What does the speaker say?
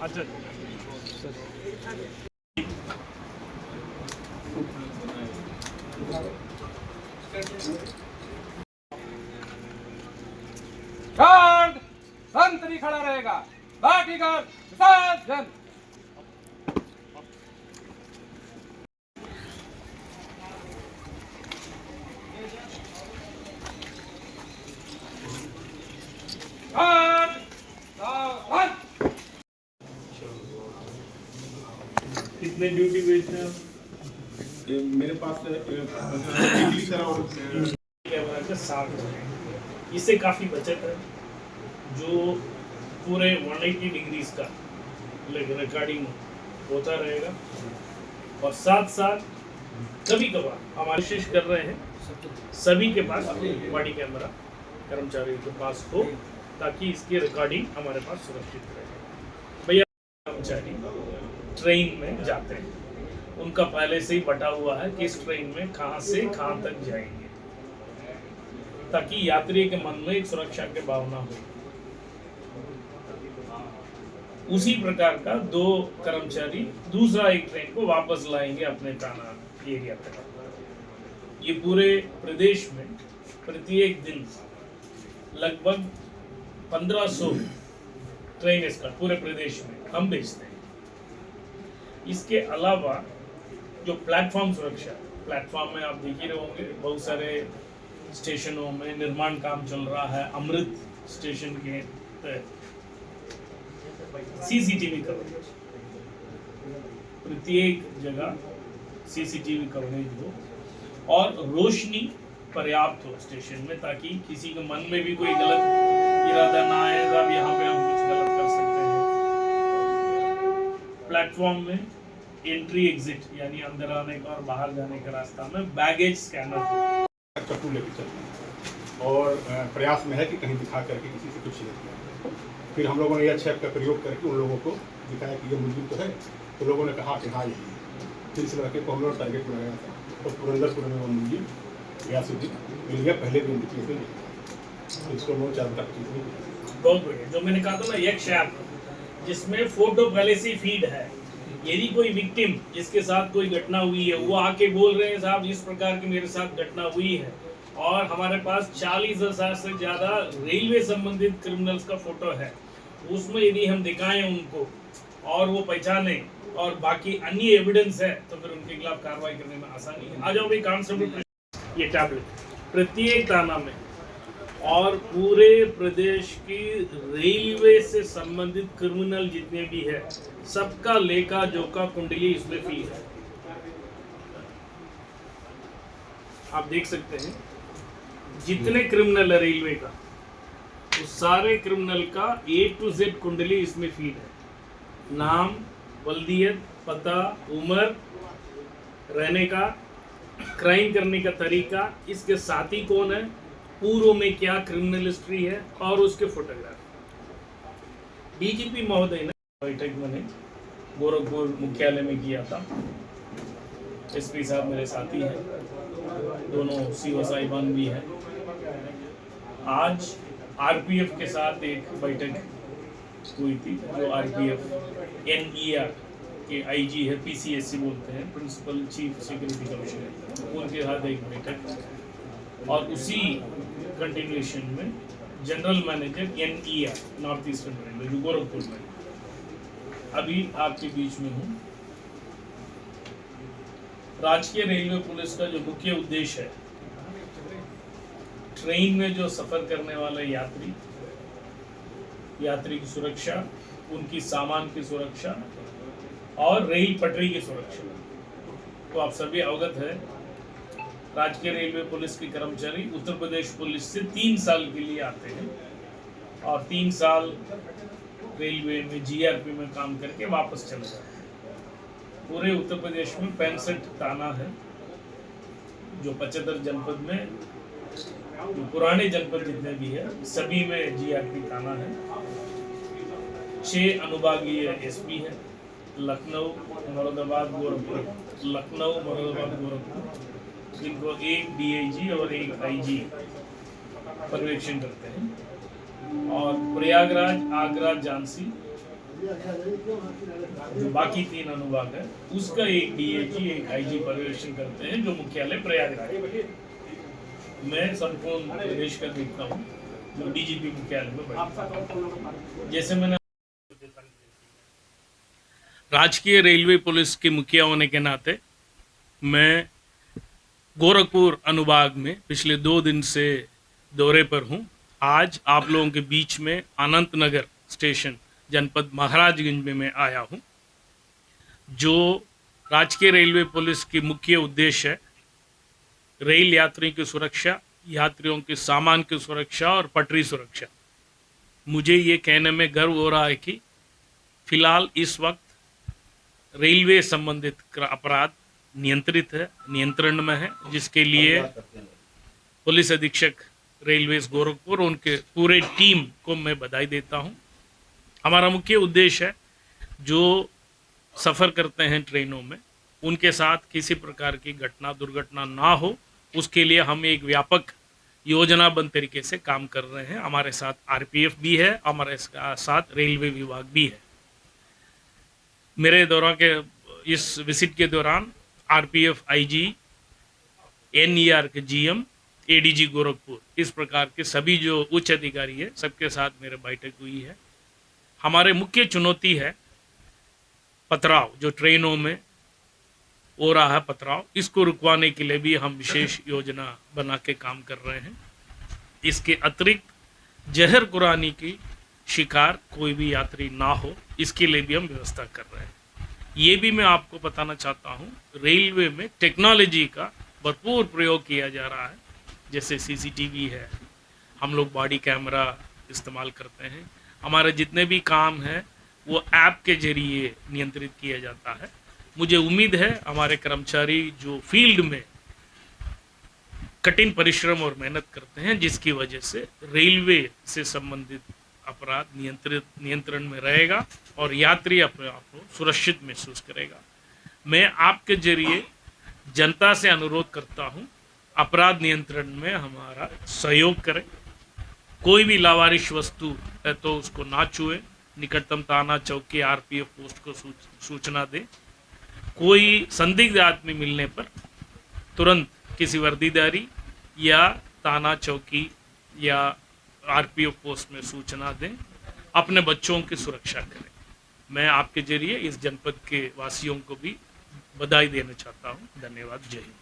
अच्छा शांत संतरी खड़ा रहेगा, बाकी का विसर्जन। कितने ड्यूटी बेचते हैं मेरे पास बिजली का और कैमरा का 60 है। इससे काफ़ी बचत है। जो पूरे 180 डिग्रीज का रिकॉर्डिंग होता रहेगा और साथ साथ कभी कभार हम कोशिश कर रहे हैं सभी के पास बॉडी कैमरा कर्मचारियों के पास हो ताकि इसकी रिकॉर्डिंग हमारे पास सुरक्षित रहे। भैया कर्मचारी ट्रेन में जाते हैं, उनका पहले से ही बटा हुआ है कि इस ट्रेन में कहां से कहां तक जाएंगे ताकि यात्री के मन में एक सुरक्षा की भावना हो। उसी प्रकार का 2 कर्मचारी दूसरा एक ट्रेन को वापस लाएंगे अपने थाना एरिया तक। ये पूरे प्रदेश में प्रत्येक दिन लगभग 1500 ट्रेन इसका पूरे प्रदेश में हम भेजते हैं। इसके अलावा जो प्लेटफॉर्म सुरक्षा, प्लेटफॉर्म में आप देख ही रहे होंगे बहुत सारे स्टेशनों में निर्माण काम चल रहा है। अमृत स्टेशन के तहत सीसीटीवी कवरेज, प्रत्येक जगह सीसीटीवी कवरेज हो और रोशनी पर्याप्त हो स्टेशन में ताकि किसी के मन में भी कोई गलत इरादा ना आए, अब यहाँ पे हम कुछ गलत कर सकते हैं। प्लेटफॉर्म में एंट्री एग्जिट यानी अंदर आने का और बाहर जाने का रास्ता में बैगेज स्कैनर चप्पू लेके चलते हैं और प्रयास में है कि कहीं दिखा करके किसी से कुछ नहीं किया। फिर हम लोगों ने यह छेप का प्रयोग करके उन लोगों को दिखाया कि ये मुलजिम तो है, तो लोगों ने कहा कि हाँ यही है। फिर इस लड़के को हम लोग टारगेट बनाया था तो पुरंदरपुर में वो मुलजिम गयासुद्दीन मिल गया। पहले भी इंडिकेशन नहीं था, तो इसको लोग 4 चीज़ नहीं किया। बहुत बढ़िया। जो मैंने कहा था ना एक ऐप जिसमें फोटो पहले से फीड है, यदि कोई विक्टिम जिसके साथ कोई घटना हुई है वो आके बोल रहे हैं साहब इस प्रकार की मेरे साथ घटना हुई है, और हमारे पास 40,000 से ज़्यादा रेलवे संबंधित क्रिमिनल्स का फोटो है, उसमें यदि हम दिखाएं उनको और वो पहचाने और बाकी अन्य एविडेंस है तो फिर उनके खिलाफ कार्रवाई करने में आसानी है। आ जाओ भाई कांस्टेबल, ये टैबलेट प्रत्येक थाना में और पूरे प्रदेश की रेलवे से संबंधित क्रिमिनल जितने भी है सबका लेखा जोखा कुंडली इसमें फी है। आप देख सकते हैं जितने क्रिमिनल है रेलवे का, उस सारे क्रिमिनल का A to Z कुंडली इसमें फीड है। नाम, वल्दियत, पता, उम्र, रहने का, क्राइम करने का तरीका, इसके साथी कौन है, पूर्व में क्या क्रिमिनल हिस्ट्री है और उसके फोटोग्राफ। डीजीपी महोदय ने बैठक मैंने गोरखपुर मुख्यालय में किया था। एसपी साहब मेरे साथी हैं, दोनों सीओ साहिबान भी हैं। आज आरपीएफ के साथ एक बैठक हुई थी, जो आरपीएफ NER के आईजी है, PCSC बोलते हैं, प्रिंसिपल चीफ सिक्योरिटी कमिश्नर, उनके साथ एक बैठक, और उसी कंटिन्यूएशन में general manager NER north eastern railway जो गोरखपुर में अभी आपके बीच में हूँ। राजकीय रेलवे पुलिस का जो मुख्य उद्देश्य है, ट्रेन में जो सफर करने वाले यात्री की सुरक्षा, उनकी सामान की सुरक्षा और रेल पटरी की सुरक्षा। तो आप सभी अवगत है राजकीय रेलवे पुलिस के कर्मचारी उत्तर प्रदेश पुलिस से 3 साल के लिए आते हैं और 3 साल रेलवे में GRP में काम करके वापस चले जाते हैं। पूरे उत्तर प्रदेश में 65 थाना है, जो 75 जनपद में, जो पुराने जनपद जितने भी है सभी में GRP थाना है। 6 अनुभागीय SP है, लखनऊ, मुरादाबाद, गोरखपुर, लखनऊ, मुरादाबाद, गोरखपुर, जिनको एक DIG और एक IG पर्यवेक्षण करते हैं। और प्रयागराज, आगरा, झांसी जो बाकी 3 अनुभाग है उसका एक डीएजी एक आईजी पर्यवेक्षण करते हैं, जो मुख्यालय प्रयागराज है। मैं संपूर्ण प्रदेश का देखता हूँ, जो डीजीपी मुख्यालय में बैठता हूँ। जैसे मैंने राजकीय रेलवे पुलिस के मुखिया होने के नाते मैं गोरखपुर अनुभाग में पिछले 2 दिन से दौरे पर हूँ। आज आप लोगों के बीच में अनंतनगर स्टेशन जनपद महाराजगंज में मैं आया हूँ। जो राजकीय रेलवे पुलिस की मुख्य उद्देश्य है, रेल यात्रियों की सुरक्षा, यात्रियों के सामान की सुरक्षा और पटरी सुरक्षा। मुझे ये कहने में गर्व हो रहा है कि फिलहाल इस वक्त रेलवे संबंधित अपराध नियंत्रित है, नियंत्रण में है, जिसके लिए पुलिस अधीक्षक रेलवेज गोरखपुर उनके पूरे टीम को मैं बधाई देता हूं। हमारा मुख्य उद्देश्य है, जो सफ़र करते हैं ट्रेनों में, उनके साथ किसी प्रकार की घटना दुर्घटना ना हो, उसके लिए हम एक व्यापक योजनाबद्ध तरीके से काम कर रहे हैं। हमारे साथ आरपीएफ भी है, हमारे साथ रेलवे विभाग भी है। मेरे दौरा के इस विजिट के दौरान आरपीएफ आईजी, एनईआर के जीएम, एडीजी गोरखपुर, इस प्रकार के सभी जो उच्च अधिकारी है, सबके साथ मेरे बैठक हुई है। हमारे मुख्य चुनौती है पथराव, जो ट्रेनों में हो रहा है पथराव, इसको रुकवाने के लिए भी हम विशेष योजना बना के काम कर रहे हैं। इसके अतिरिक्त जहर कुरानी की शिकार कोई भी यात्री ना हो, इसके लिए भी हम व्यवस्था कर रहे हैं। ये भी मैं आपको बताना चाहता हूँ, रेलवे में टेक्नोलॉजी का भरपूर प्रयोग किया जा रहा है। जैसे सीसीटीवी है, हम लोग बॉडी कैमरा इस्तेमाल करते हैं। हमारे जितने भी काम हैं वो ऐप के जरिए नियंत्रित किया जाता है। मुझे उम्मीद है हमारे कर्मचारी जो फील्ड में कठिन परिश्रम और मेहनत करते हैं, जिसकी वजह से रेलवे से संबंधित अपराध नियंत्रण में रहेगा और यात्री अपने आप को सुरक्षित महसूस करेगा। मैं आपके जरिए जनता से अनुरोध करता हूं, अपराध नियंत्रण में हमारा सहयोग करें। कोई भी लावारिश वस्तु है तो उसको ना छुए, निकटतम थाना चौकी आरपीएफ पोस्ट को सूचना दें। कोई संदिग्ध आदमी मिलने पर तुरंत किसी वर्दीदारी या थाना चौकी या आरपीएफ पोस्ट में सूचना दें। अपने बच्चों की सुरक्षा करें। मैं आपके जरिए इस जनपद के वासियों को भी बधाई देना चाहता हूं। धन्यवाद। जय हिंद।